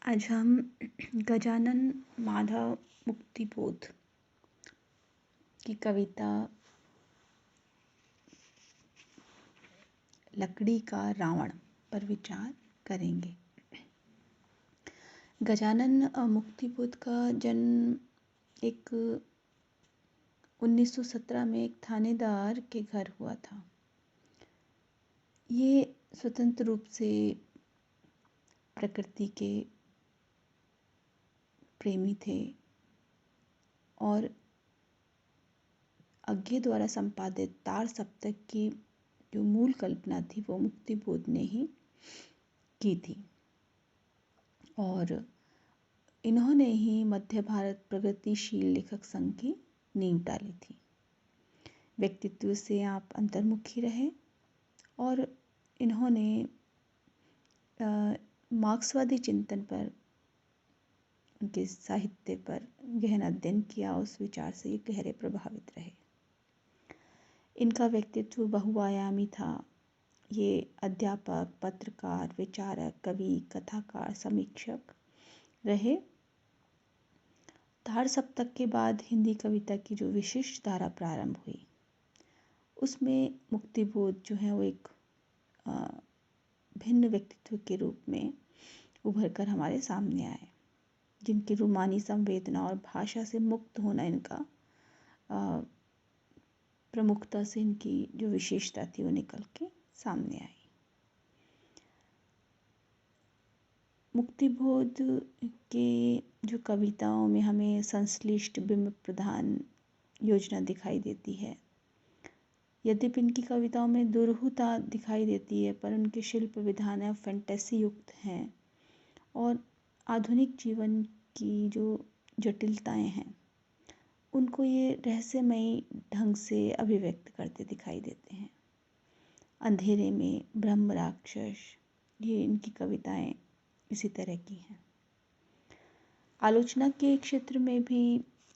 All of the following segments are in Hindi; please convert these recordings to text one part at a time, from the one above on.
आज हम गजानन माधव मुक्तिबोध की कविता लकड़ी का रावण पर विचार करेंगे। गजानन मुक्तिबोध का जन्म एक 1917 में एक थानेदार के घर हुआ था। ये स्वतंत्र रूप से प्रकृति के प्रेमी थे और अज्ञे द्वारा संपादित तार सप्तक की जो मूल कल्पना थी वो मुक्तिबोध ने ही की थी और इन्होंने ही मध्य भारत प्रगतिशील लेखक संघ की नींव डाली थी। व्यक्तित्व से आप अंतर्मुखी रहे और इन्होंने मार्क्सवादी चिंतन पर, उनके साहित्य पर गहन अध्ययन किया। उस विचार से ये गहरे प्रभावित रहे। इनका व्यक्तित्व बहुआयामी था। ये अध्यापक, पत्रकार, विचारक, कवि, कथाकार, समीक्षक रहे। तार सप्तक के बाद हिंदी कविता की जो विशिष्ट धारा प्रारंभ हुई उसमें मुक्तिबोध जो है वो एक भिन्न व्यक्तित्व के रूप में उभर कर हमारे सामने आए, जिनकी रूमानी संवेदना और भाषा से मुक्त होना इनका प्रमुखता से इनकी जो विशेषता थी वो निकल के सामने आई। मुक्तिबोध के जो कविताओं में हमें संश्लिष्ट बिंब प्रधान योजना दिखाई देती है। यद्यपि इनकी कविताओं में दुरूहता दिखाई देती है पर उनके शिल्प विधान है फैंटेसी युक्त हैं और आधुनिक जीवन की जो जटिलताएं हैं उनको ये रहस्यमयी ढंग से अभिव्यक्त करते दिखाई देते हैं। अंधेरे में ब्रह्म राक्षस, ये इनकी कविताएं इसी तरह की हैं। आलोचना के क्षेत्र में भी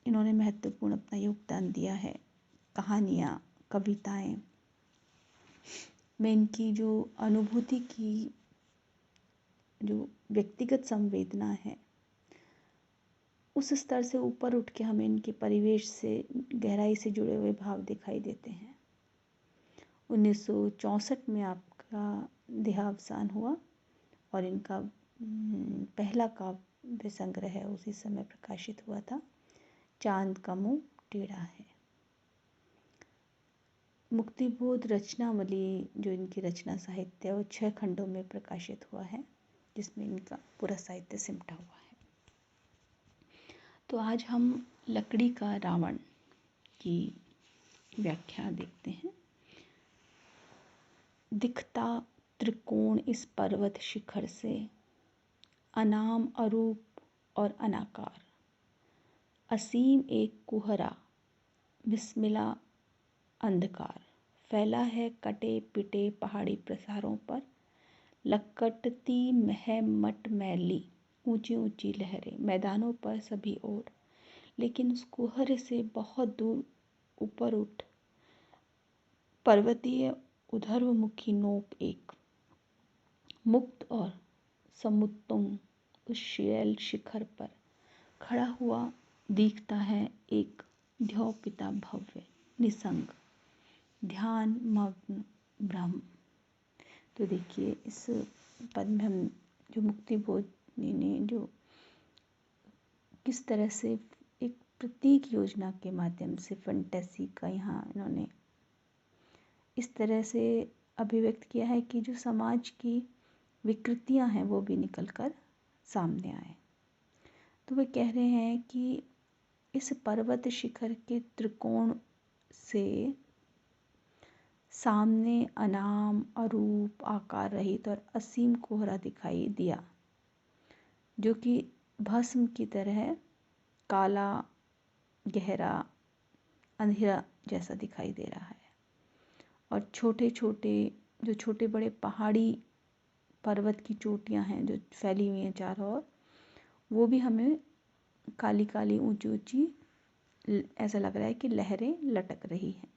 इन्होंने महत्वपूर्ण अपना योगदान दिया है। कहानियाँ, कविताएं में इनकी जो अनुभूति की जो व्यक्तिगत संवेदना है उस स्तर से ऊपर उठ के हमें इनके परिवेश से गहराई से जुड़े हुए भाव दिखाई देते हैं। 1964 में आपका देहावसान हुआ और इनका पहला काव्य संग्रह उसी समय प्रकाशित हुआ था, चांद का मुंह टेढ़ा है। मुक्तिबोध रचनावली जो इनकी रचना साहित्य है वो 6 खंडों में प्रकाशित हुआ है, जिसमें इनका पूरा साहित्य सिमटा हुआ है। तो आज हम लकड़ी का रावण की व्याख्या देखते हैं। दिखता त्रिकोण इस पर्वत शिखर से, अनाम, अरूप और अनाकार, असीम एक कुहरा, बिस्मिला अंधकार, फैला है कटे पिटे पहाड़ी प्रसारों पर, लकटती है मट मैली, ऊंची ऊंची लहरें मैदानों पर सभी ओर, लेकिन उस कुहरे से बहुत दूर ऊपर उठ पर्वतीय उधर्वमुखी नोक एक मुक्त और समुत्तुंग उस शैल शिखर पर खड़ा हुआ दिखता है एक ध्योपिता भव्य निसंग ध्यान मग्न ब्रह्म। तो देखिए इस पद में हम जो मुक्तिबोध ने जो किस तरह से एक प्रतीक योजना के माध्यम से फैंटेसी का यहाँ इन्होंने इस तरह से अभिव्यक्त किया है कि जो समाज की विकृतियां हैं वो भी निकल कर सामने आए। तो वे कह रहे हैं कि इस पर्वत शिखर के त्रिकोण से सामने अनाम, अरूप, आकार रहित और असीम कोहरा दिखाई दिया, जो कि भस्म की तरह काला, गहरा, अंधेरा जैसा दिखाई दे रहा है। और छोटे छोटे बड़े पहाड़ी पर्वत की चोटियां हैं जो फैली हुई हैं चारों ओर, वो भी हमें काली काली ऊंची ऊंची ऐसा लग रहा है कि लहरें लटक रही हैं।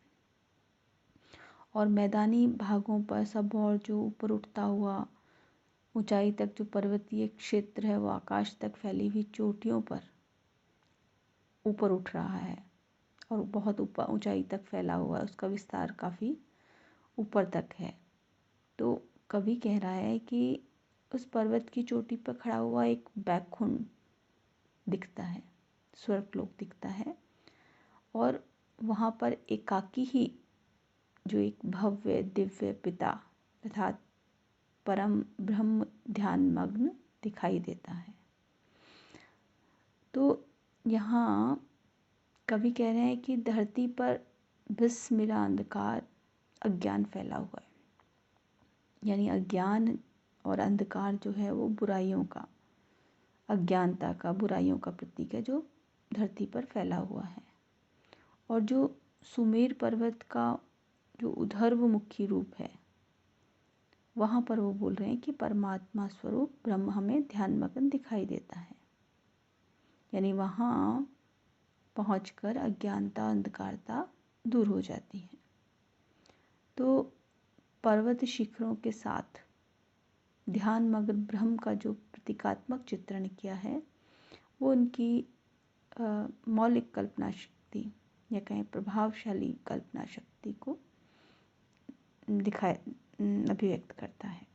और मैदानी भागों पर सब और जो ऊपर उठता हुआ ऊंचाई तक जो पर्वतीय क्षेत्र है वो आकाश तक फैली हुई चोटियों पर ऊपर उठ रहा है और बहुत ऊपर ऊंचाई तक फैला हुआ है, उसका विस्तार काफ़ी ऊपर तक है। तो कवि कह रहा है कि उस पर्वत की चोटी पर खड़ा हुआ एक बैकुंठ दिखता है, स्वर्गलोक दिखता है, और वहाँ पर एकाकी ही जो एक भव्य दिव्य पिता अर्थात परम ब्रह्म ध्यानमग्न दिखाई देता है। तो यहाँ कवि कह रहे हैं कि धरती पर बिस्मिरा अंधकार अज्ञान फैला हुआ है, यानी अज्ञान और अंधकार जो है वो बुराइयों का, अज्ञानता का, बुराइयों का प्रतीक है जो धरती पर फैला हुआ है। और जो सुमेर पर्वत का जो ऊर्ध्वमुखी रूप है, वहाँ पर वो बोल रहे हैं कि परमात्मा स्वरूप ब्रह्म हमें ध्यानमग्न दिखाई देता है, यानी वहाँ पहुंचकर अज्ञानता अंधकारता दूर हो जाती है। तो पर्वत शिखरों के साथ ध्यानमग्न ब्रह्म का जो प्रतीकात्मक चित्रण किया है वो उनकी मौलिक कल्पना शक्ति या कहें प्रभावशाली कल्पना शक्ति को अभिव्यक्त करता है।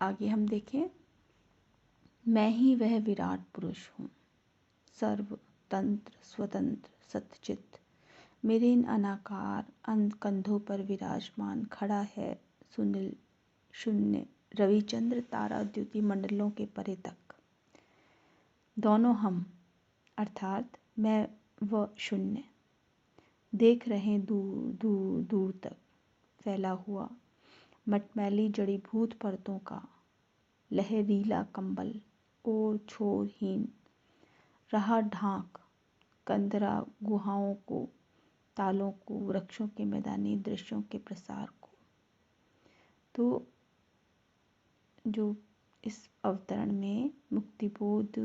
आगे हम देखें, मैं ही वह विराट पुरुष हूँ, सर्वतंत्र स्वतंत्र सच्चित, मेरे इन अनाकार कंधों पर विराजमान खड़ा है सुनील शून्य रविचंद्र तारा द्युति मंडलों के परे तक। दोनों हम अर्थात मैं व शून्य देख रहे दूर दूर दूर तक फैला हुआ मटमैली जड़ीभूत परतों का लहरीला कंबल, ओर छोरहीन रहा ढांक, कंदरा गुहाओं को, तालों को, वृक्षों के मैदानी दृश्यों के प्रसार को। तो जो इस अवतरण में मुक्तिबोध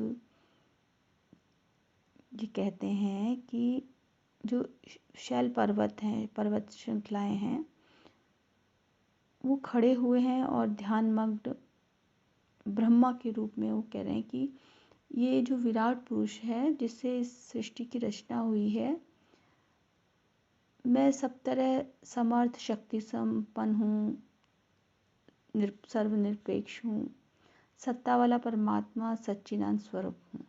ये कहते हैं कि जो शैल पर्वत हैं, पर्वत श्रृंखलाएं हैं, वो खड़े हुए हैं और ध्यानमग्न ब्रह्मा के रूप में वो कह रहे हैं कि ये जो विराट पुरुष है जिससे इस सृष्टि की रचना हुई है, मैं सब तरह समर्थ शक्ति संपन्न हूँ, सर्वनिरपेक्ष हूँ, सत्ता वाला परमात्मा सच्चिदानंद स्वरूप हूँ।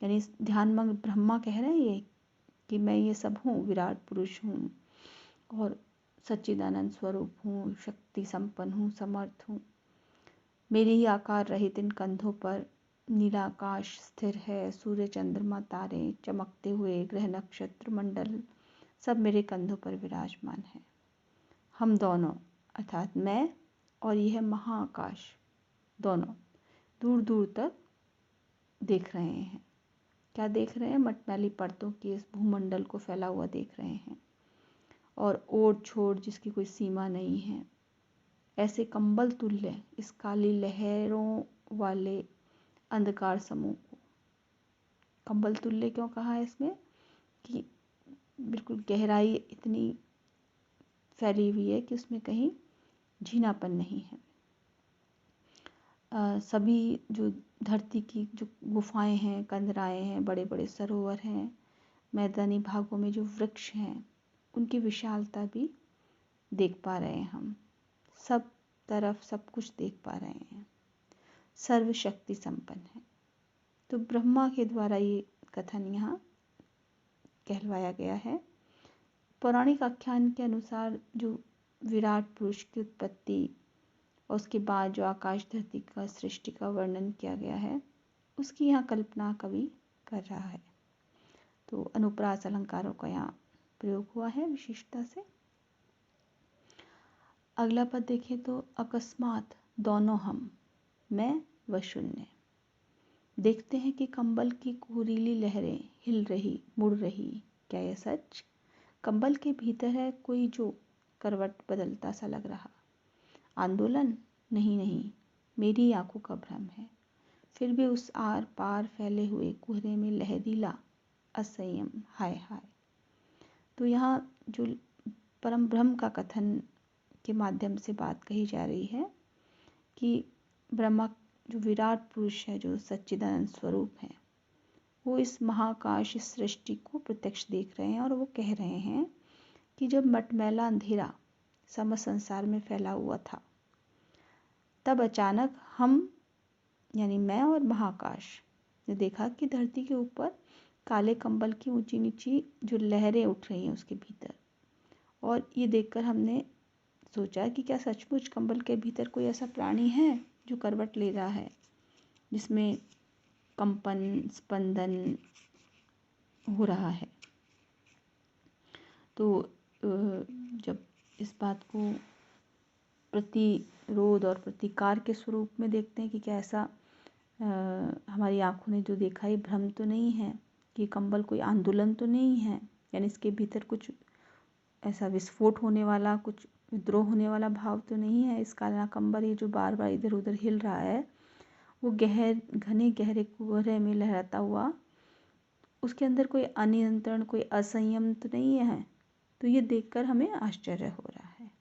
यानी ध्यानमग्न ब्रह्मा कह रहे हैं ये कि मैं ये सब हूँ, विराट पुरुष हूँ और सच्चिदानंद स्वरूप हूँ, शक्ति संपन्न हूँ, समर्थ हूँ। मेरे ही आकार रहित इन कंधों पर नीला आकाश स्थिर है, सूर्य चंद्रमा तारे चमकते हुए ग्रह नक्षत्र मंडल सब मेरे कंधों पर विराजमान है। हम दोनों अर्थात मैं और यह महाआकाश दोनों दूर दूर तक देख रहे हैं। क्या देख रहे हैं? मटमैली परतों की इस भूमंडल को फैला हुआ देख रहे हैं और ओर छोर जिसकी कोई सीमा नहीं है, ऐसे कंबल तुल्य इस काली लहरों वाले अंधकार समूह को। कंबल तुल्य क्यों कहा है इसमें? कि बिल्कुल गहराई इतनी फैली हुई है कि उसमें कहीं झीनापन नहीं है। सभी जो धरती की जो गुफाएं हैं, कंदराएं हैं, बड़े बड़े सरोवर हैं, मैदानी भागों में जो वृक्ष हैं, उनकी विशालता भी देख पा रहे हैं हम। सब तरफ सब कुछ देख पा रहे हैं। सर्वशक्ति संपन्न है। तो ब्रह्मा के द्वारा ये कथन यहाँ कहलवाया गया है। पौराणिक आख्यान के अनुसार जो विराट पुरुष की उत्पत्ति और उसके बाद जो आकाश धरती का सृष्टि का वर्णन किया गया है, उसकी यहाँ कल्पना कवि कर रहा है। तो अनुप्रास अलंकारों का यहाँ प्रयोग हुआ है विशिष्टता से। अगला पद देखें तो अकस्मात दोनों हम, मैं व शून्य, देखते हैं कि कंबल की कोरीली लहरें हिल रही, मुड़ रही। क्या यह सच? कंबल के भीतर है कोई जो करवट बदलता सा लग रहा। आंदोलन? नहीं नहीं, मेरी आंखों का भ्रम है। फिर भी उस आर पार फैले हुए कोहरे में लहरीला असंयम, हाय हाय। तो यहाँ जो परम ब्रह्म का कथन के माध्यम से बात कही जा रही है कि ब्रह्मा जो विराट पुरुष है, जो सच्चिदानंद स्वरूप है, वो इस महाकाश, इस सृष्टि को प्रत्यक्ष देख रहे हैं और वो कह रहे हैं कि जब मटमैला अंधेरा समस्त संसार में फैला हुआ था, तब अचानक हम यानी मैं और महाकाश ने देखा कि धरती के ऊपर काले कंबल की ऊंची नीची जो लहरें उठ रही हैं उसके भीतर। और ये देखकर हमने सोचा कि क्या सचमुच कंबल के भीतर कोई ऐसा प्राणी है जो करवट ले रहा है, जिसमें कंपन स्पंदन हो रहा है। तो जब इस बात को प्रतिरोध और प्रतिकार के स्वरूप में देखते हैं कि क्या ऐसा हमारी आंखों ने जो देखा ये भ्रम तो नहीं है, कि कंबल कोई आंदोलन तो नहीं है, यानी इसके भीतर कुछ ऐसा विस्फोट होने वाला, कुछ विद्रोह होने वाला भाव तो नहीं है। इस काला कंबल ये जो बार बार इधर उधर हिल रहा है, वो घने गहरे कुहरे में लहराता हुआ, उसके अंदर कोई अनियंत्रण, कोई असंयम तो नहीं है। तो ये देखकर हमें आश्चर्य हो रहा है।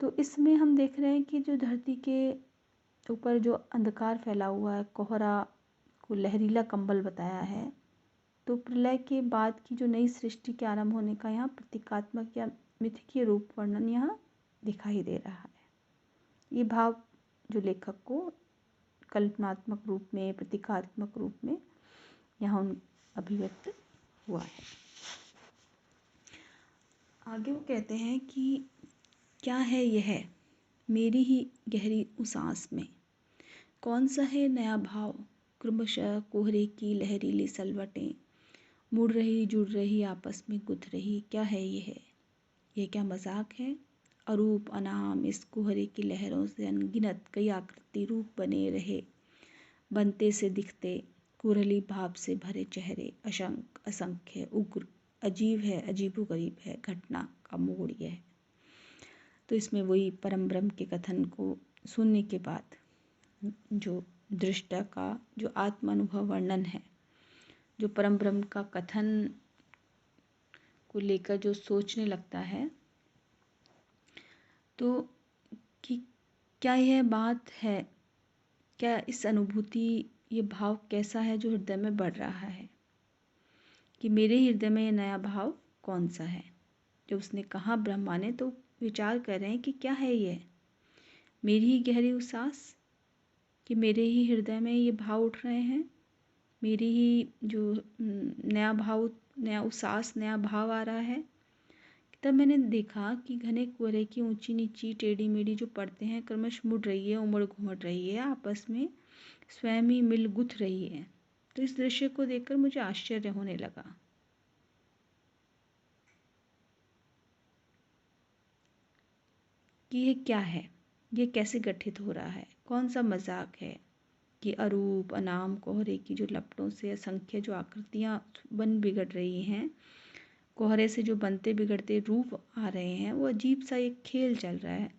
तो इसमें हम देख रहे हैं कि जो धरती के ऊपर जो अंधकार फैला हुआ है, कोहरा को लहरीला कंबल बताया है, तो प्रलय के बाद की जो नई सृष्टि के आरंभ होने का यहाँ प्रतीकात्मक या मिथकीय रूप वर्णन यहाँ दिखाई दे रहा है। ये भाव जो लेखक को कल्पनात्मक रूप में, प्रतीकात्मक रूप में यहाँ अभिव्यक्त हुआ है। आगे वो कहते हैं कि क्या है यह मेरी ही गहरी उसास में, कौन सा है नया भाव, क्रमशः कोहरे की लहरीली सलवटें मुड़ रही जुड़ रही आपस में गुथ रही। क्या है यह क्या मजाक है? अरूप अनाम इस कोहरे की लहरों से अनगिनत कई आकृति रूप बने रहे, बनते से दिखते कुरली भाव से भरे चेहरे, असंख्य उग्र अजीब है, अजीबोगरीब है घटना का मोड़ यह। तो इसमें वही परम ब्रह्म के कथन को सुनने के बाद जो दृष्टा का जो आत्मानुभव वर्णन है, जो परम ब्रह्म का कथन को लेकर जो सोचने लगता है, तो कि क्या यह बात है, क्या इस अनुभूति, ये भाव कैसा है जो हृदय में बढ़ रहा है, कि मेरे हृदय में ये नया भाव कौन सा है। जब उसने कहा ब्रह्मा ने, तो विचार कर रहे हैं कि क्या है ये मेरी ही गहरी उसास, कि मेरे ही हृदय में ये भाव उठ रहे हैं, मेरी ही जो नया भाव, नया उसास, नया भाव आ रहा है। तब मैंने देखा कि घने कोहरे की ऊंची नीची टेढ़ी मेढ़ी जो परतें हैं क्रमश मुड़ रही है, उमड़ घुमड़ रही है, आपस में स्वयं ही मिल गुथ रही है। तो इस दृश्य को देखकर मुझे आश्चर्य होने लगा कि ये क्या है, ये कैसे गठित हो रहा है, कौन सा मजाक है कि अरूप अनाम कोहरे की जो लपटों से असंख्य जो आकृतियां बन बिगड़ रही हैं, कोहरे से जो बनते बिगड़ते रूप आ रहे हैं, वो अजीब सा एक खेल चल रहा है।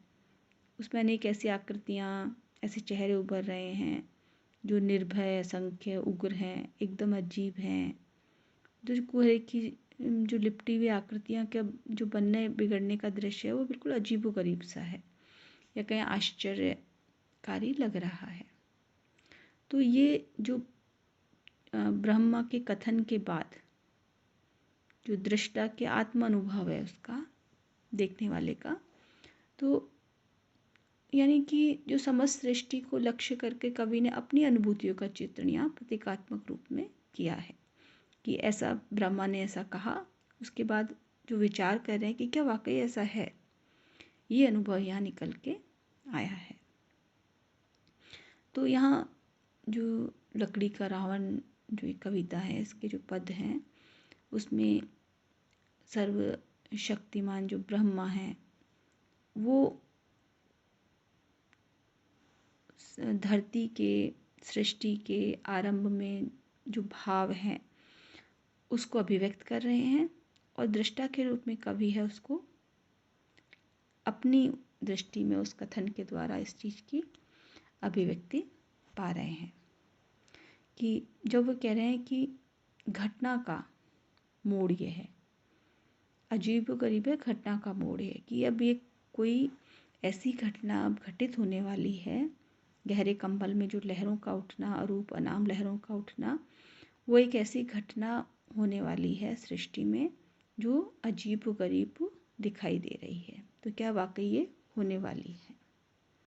उसमें अनेक ऐसी आकृतियाँ, ऐसे चेहरे उभर रहे हैं जो निर्भय, असंख्य, उग्र हैं, एकदम अजीब हैं। जो कोहरे की जो लिपटी हुई आकृतियाँ का जो बनने बिगड़ने का दृश्य है, वो बिल्कुल अजीबोगरीब सा है या कहीं आश्चर्यकारी लग रहा है। तो ये जो ब्रह्मा के कथन के बाद जो दृष्टा के आत्म अनुभव है उसका, देखने वाले का, तो यानी कि जो समस्त सृष्टि को लक्ष्य करके कवि ने अपनी अनुभूतियों का चित्रण यहाँ प्रतीकात्मक रूप में किया है कि ऐसा ब्रह्मा ने ऐसा कहा। उसके बाद जो विचार कर रहे हैं कि क्या वाकई ऐसा है, ये अनुभव यहाँ निकल के आया है। तो यहाँ जो लकड़ी का रावण जो एक कविता है, इसके जो पद हैं, उसमें सर्वशक्तिमान जो ब्रह्मा है, वो धरती के सृष्टि के आरंभ में जो भाव हैं उसको अभिव्यक्त कर रहे हैं, और दृष्टा के रूप में कवि है उसको अपनी दृष्टि में उस कथन के द्वारा इस चीज़ की अभिव्यक्ति पा रहे हैं। कि जब वो कह रहे हैं कि घटना का मोड़ ये है, अजीबोगरीब है, घटना का मोड़ है कि अब ये कोई ऐसी घटना अब घटित होने वाली है। गहरे कंबल में जो लहरों का उठना, अरूप अनाम लहरों का उठना, वो एक ऐसी घटना होने वाली है सृष्टि में जो अजीबोगरीब दिखाई दे रही है। तो क्या वाकई ये होने वाली है?